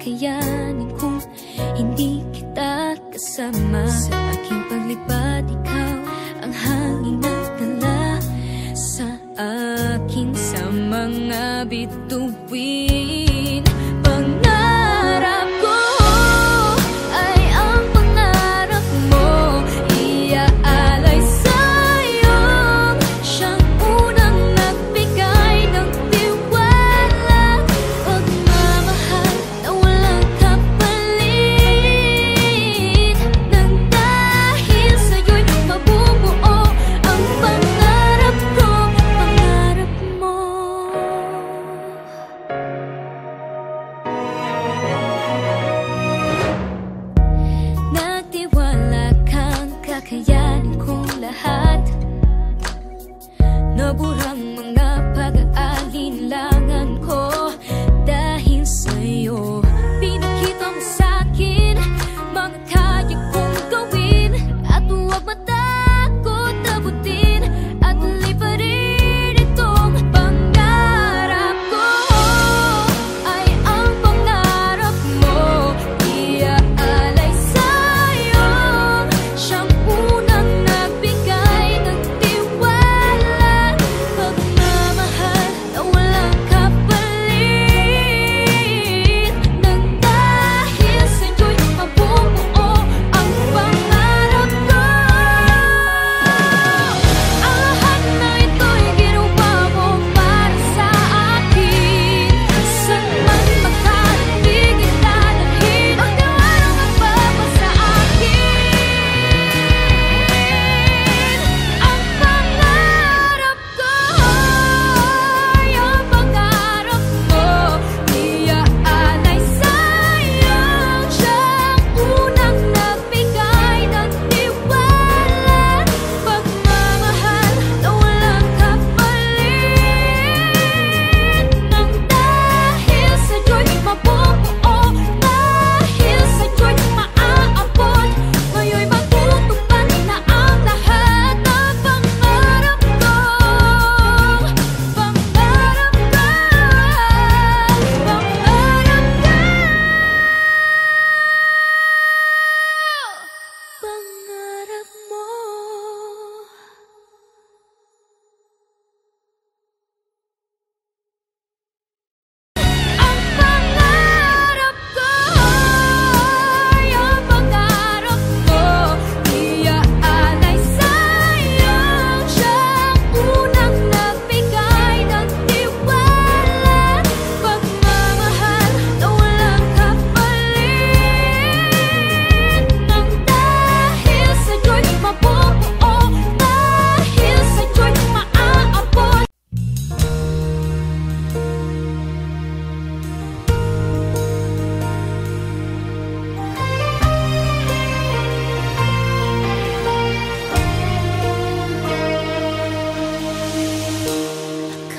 kakayanin kung hindi kita kasama. Sa aking paglipad, ikaw ang hangin na dala sa akin sa mga bituin. Pangarap ko ay ang pangarap mo, iaalay sa'yo. Siyang unang nagbigay ng tiwala, pagmamahal na walang kapalit. Nang dahil sa'yo'y mabubuo ang pangarap ko, pangarap mo. Nagtiwala kang kakayanin kong lahat, naburang mga pag-aalinlangan ko. Dahil sa'yo, pinakita mo sa'kin mga kaya kong gawin. At huwag matakot abutin at liparin itong pangarap ko. Ay ang pangarap mo, iaalay sa'yo. Siyang unang nagbigay ng tiwala, pagmamahal na walang kapalit. Nang dahil sa'yo'y mabubuo ang pangarap ko. Ang lahat na ito'y ginawa mo para sa akin. Saan man makarating italahin ang tiwalang magpapasa akin. Ang pangarap ko ay ang pangarap mo, iaalay sa'yo. Siyang unang nagbigay ng tiwala, pagmamahal na walang kapalit. Nang dahil sa'yo'y mabubuo, dahil sa'yo'y maaabot, ngayon'y matutupad na ang lahat ng pangarap ko. Pangarap ko, pangarap mo. Ang pangarap ko ay ang pangarap mo, iaalay sa'yo. Siyang unang nagbigay ng tiwala, pagmamahal na walang kapalit. Nang dahil sa'yo'y mabubuo, dahil sa'yo'y maaabot.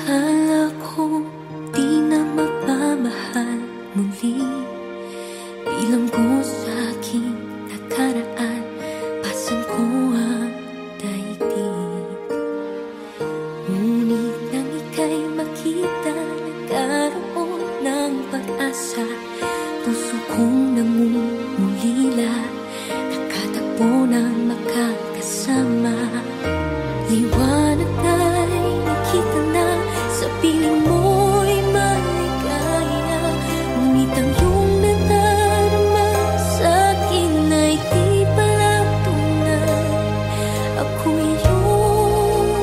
Akala ko di na magmamahal muli. Bilang ko sa aking nakaraan, pasan ko ang daigdig. Ngunit nang ika'y makita, nagkaroon ng pag-asa. Puso kong namumulila, nakatagpo ng makakasama. Liwanag ay nakita na, sa piling mo'y maligaya. Ngunit ang iyong nadarama sa'kin ay di pala tunay. Ako'y iyong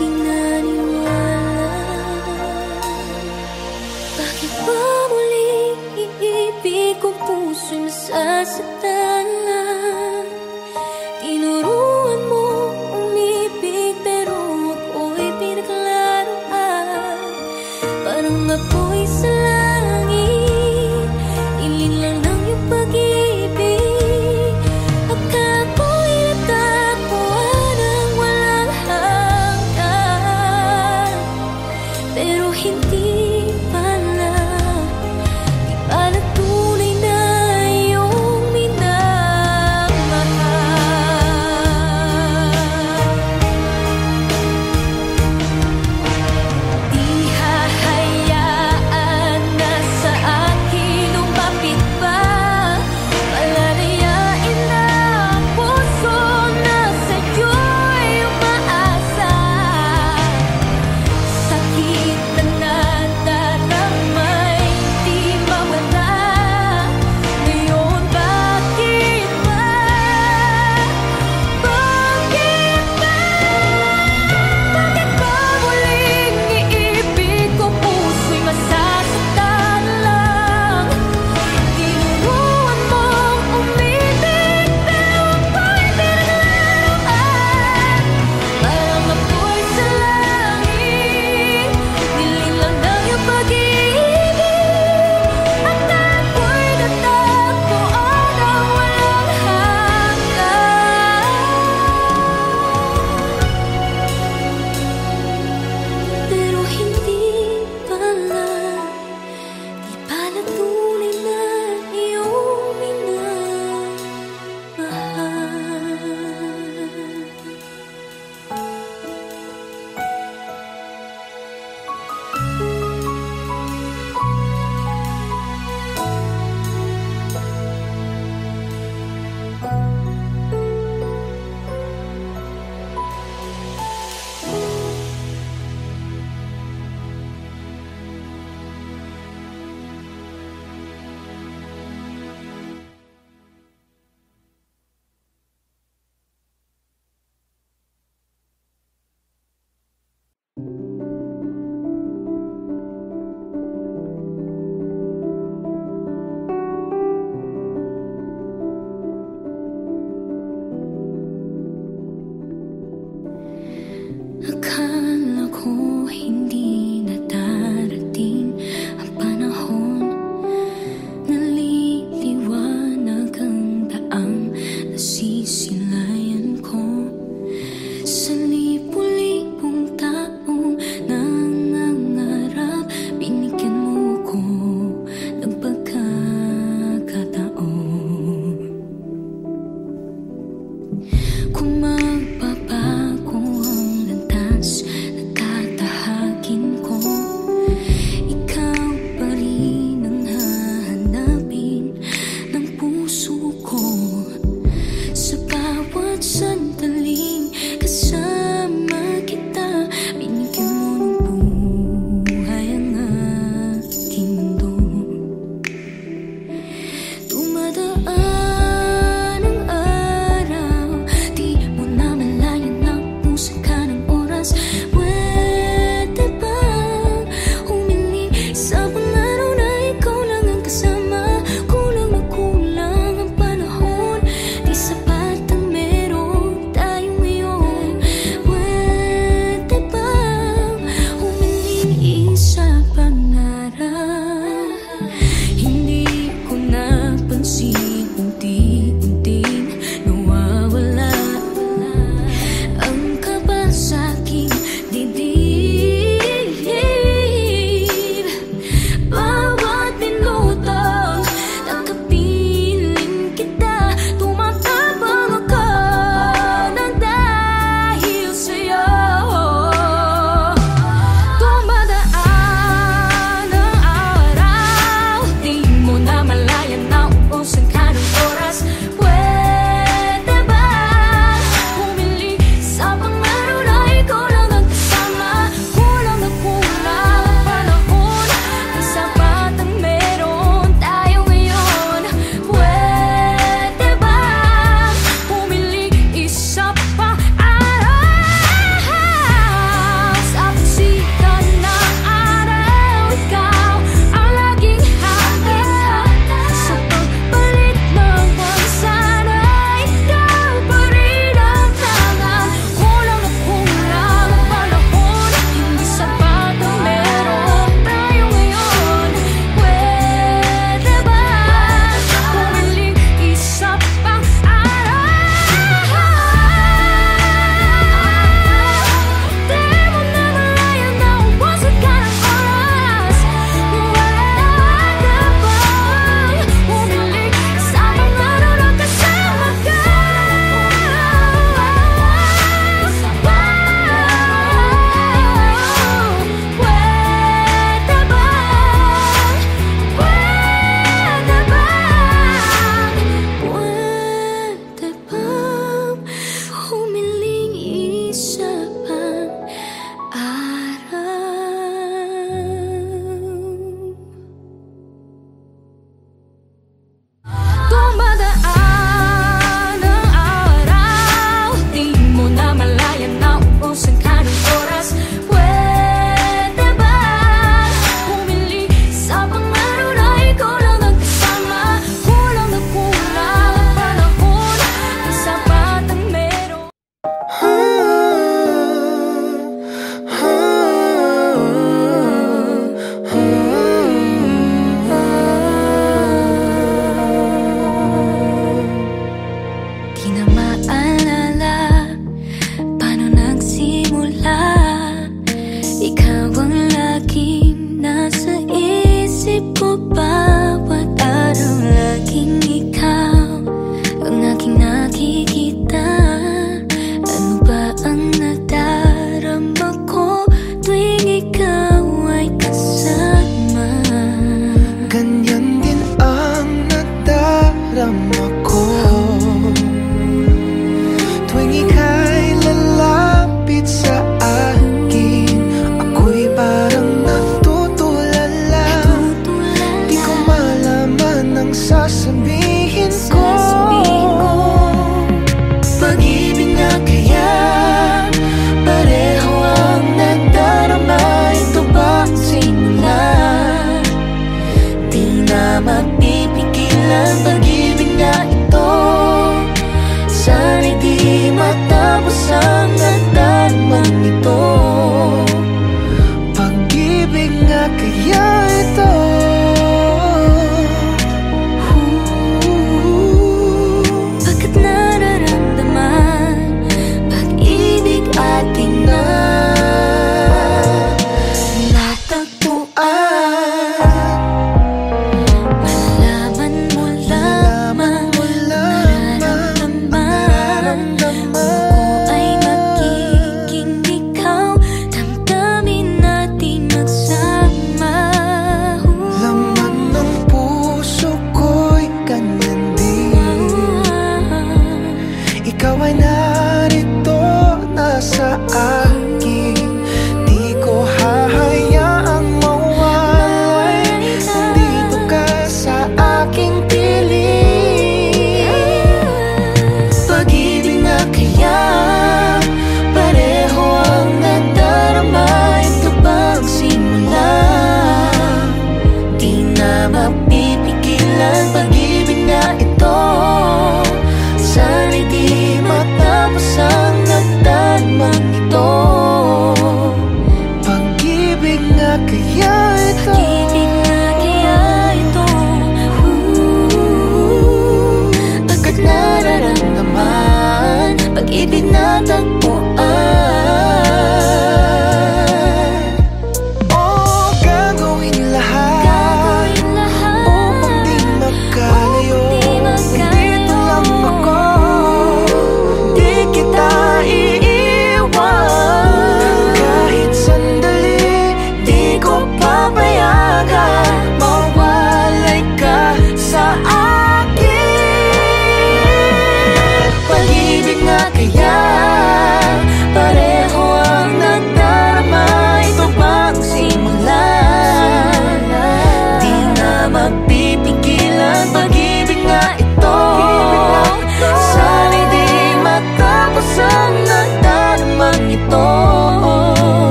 pinaniwala. Bakit ba muling iibig kong puso'y masasaktan? Tinuruan mo umibig, pero ako'y pinaklaruan. Parang ako'y sa langit, ilin lang ng iyong pag-ibig. Ako'y natakbuhan ng walang hanggan, pero hindi pala, di pala tunay na iyong minahal. Akala ko hindi na darating ang panahon, naliliwanag ang daang nasisilayan ko. Sa libu-libong taong nangangarap, binigyan mo ko ng pagkakataon. Kung magbabago ang landas na tatahakin ko, ikaw pa rin ang hahanapin ng puso ko. Sa bawat sandaling kasama kita, binigyan mo ng buhay ang aking mundo. Dumadaan ang araw, di mo namalayan ang musika ng oras. Pwede bang humiling sa pangaraw na ikaw lang ang kasama? Kulang na kulang ang panahon, di sapat ang meron tayo ngayon. Pwede bang humiling sa pangarap? Hindi ko napansin, unti-unting nawawala ang kaba sa aking dibdib. Bawat minuto nakapiling kita, tumatabang ako nang dahil sa'yo. Dumadaan ang araw, di mo namalayan na ubusan ka ng oras. Pwede ba humiling sa pangaraw na ikaw lang ang kasama? Kulang na kulang ang panahon, di sapat ang meron tayo ngayon. Pwede ba humiling isa pa araw? Sa pagsikat ng araw, ikaw ang laging hangin. Sa pagpalit ng buwan, sana ikaw pa rin ang tangan. Kulang na kulang ang panahon, hindi sapat ang meron tayo ngayon. Pwede ba humiling isa pang araw? Di mo namalayan na ubusan ka ng oras. Wala ka bang humiling sa pangaraw na kasama ka? Pwede bang humiling isa pang araw? Dumadaan ang araw, di mo namalayan na ubusan ka ng oras. Pwede ba humiling sa pangaraw na ikaw lang ang kasama? Kulang na kulang ang panahon, di sapat ang meron. Di na maalala paano nagsimula. Ikaw ang laging nasa isip ko, bawat araw laging ikaw ang aking nakikita. Ano ba ang nadarama ko tuwing ikaw ay kasama? Ganyan din ang nadarama ko tuwing ika'y lalapit sa akin. Ako'y parang natutulala, di ko malaman ang sasabihin ko. Pag-ibig na kaya pareho ang nadarama. mapipigilan pag-ibig na ito. Sana'y di matapos ang nadarman ito. Pag-ibig nga kaya ito. Bakit nararamdaman pag-ibig ating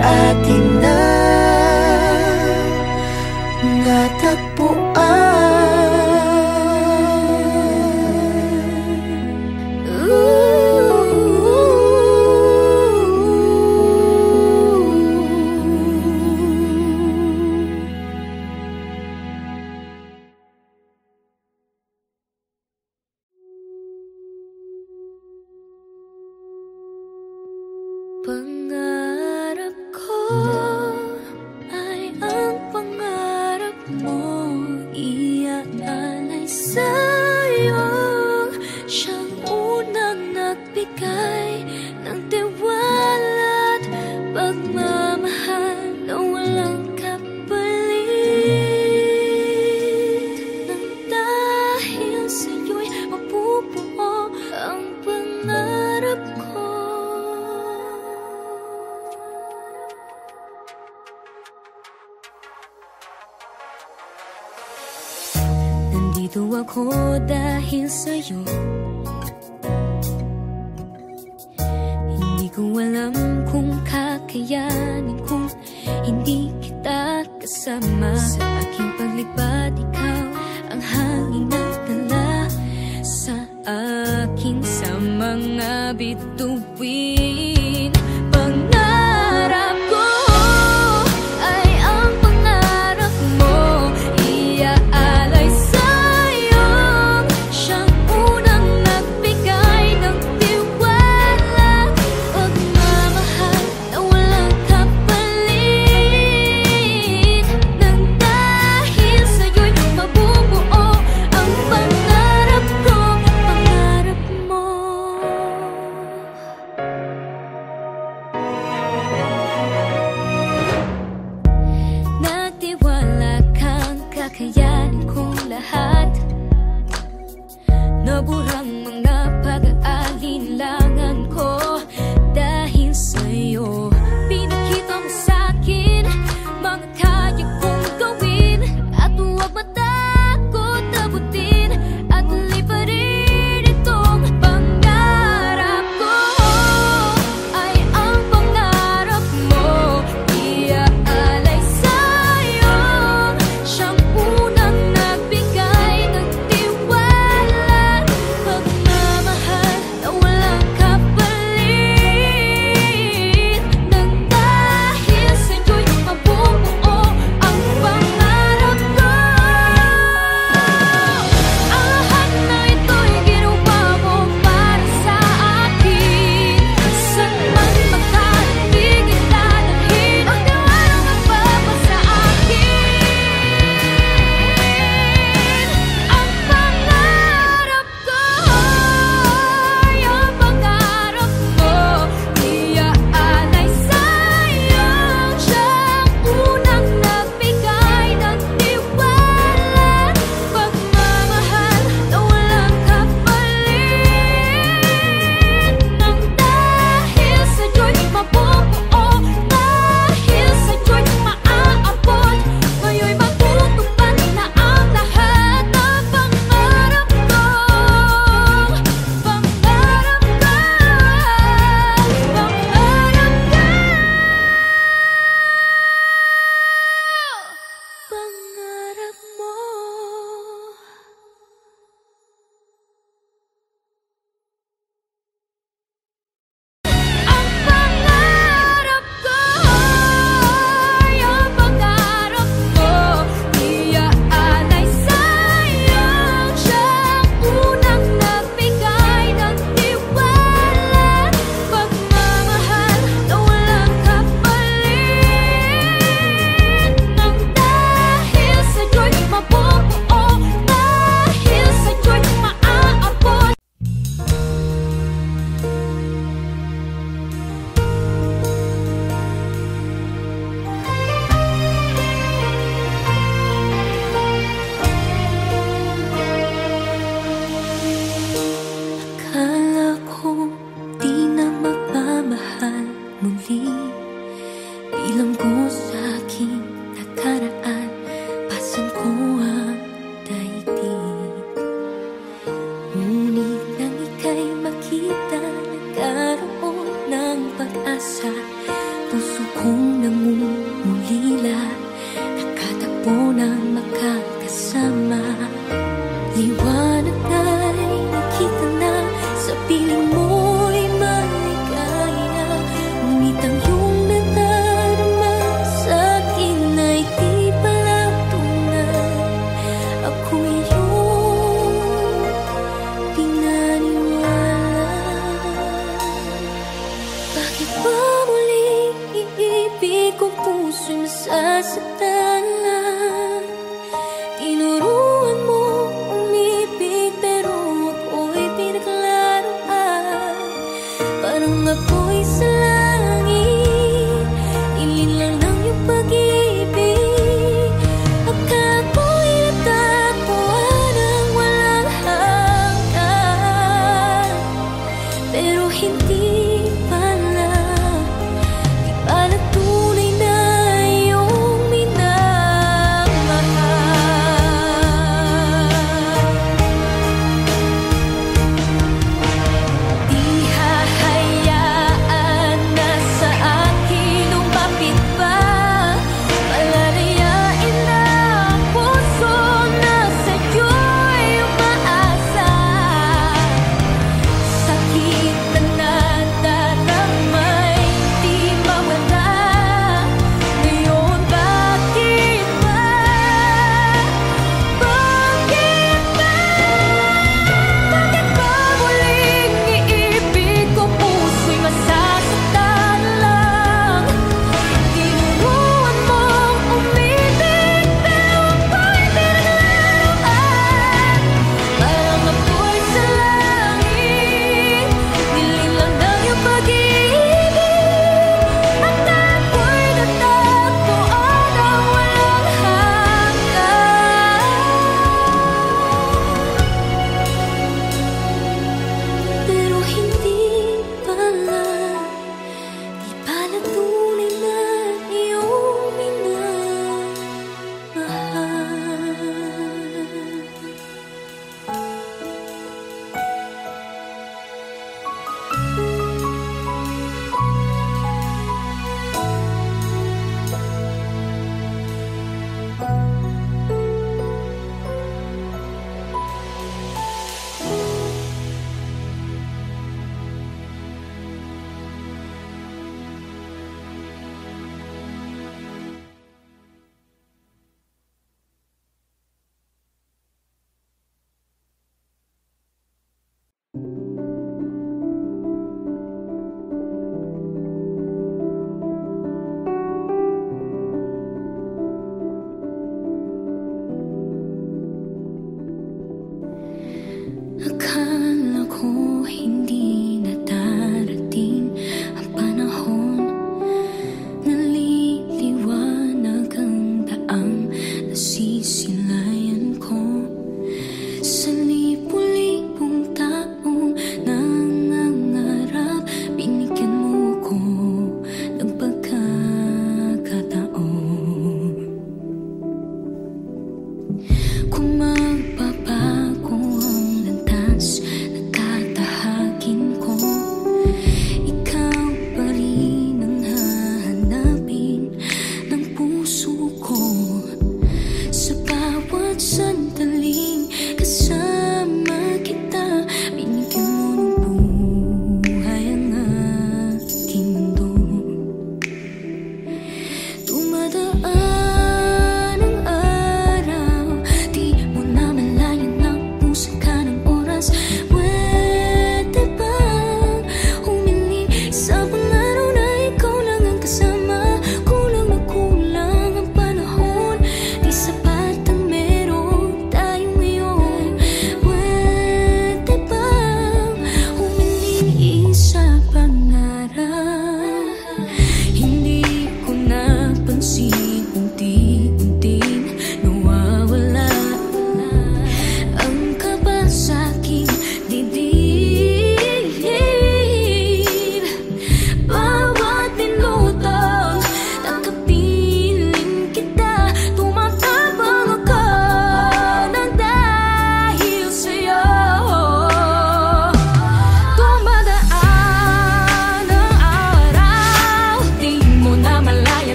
ating pangarap ko ay ang pangarap mo, iaalay sa'yo. Siyang unang nagbigay ng tiwala at pagmamahal na walang kapalit. Nang dahil sa'yo'y mabubuo ang pangarap ko. Nandito ako dahil sa'yo. Hindi ko alam kung kakayanin kung hindi kita kasama. Sa aking paglipad, ikaw ang hanging nagdala sa akin sa mga bituin. Pangarap ko ay ang pangarap mo, iaalay sa'yo. Siyang unang nagbigay ng tiwala, pagmamahal na walang kapalit. Nang dahil sa'yo'y mabubuo ang pangarap ko, pangarap mo. Nagtiwala kang kakayanin kong lahat. Naburang mga pag-aalinlangan ko. Dahil sa'yo, pinakita mo sa'kin mga kaya kong gawin. At huwag matakot abutin at liparin itong nang ako'y sa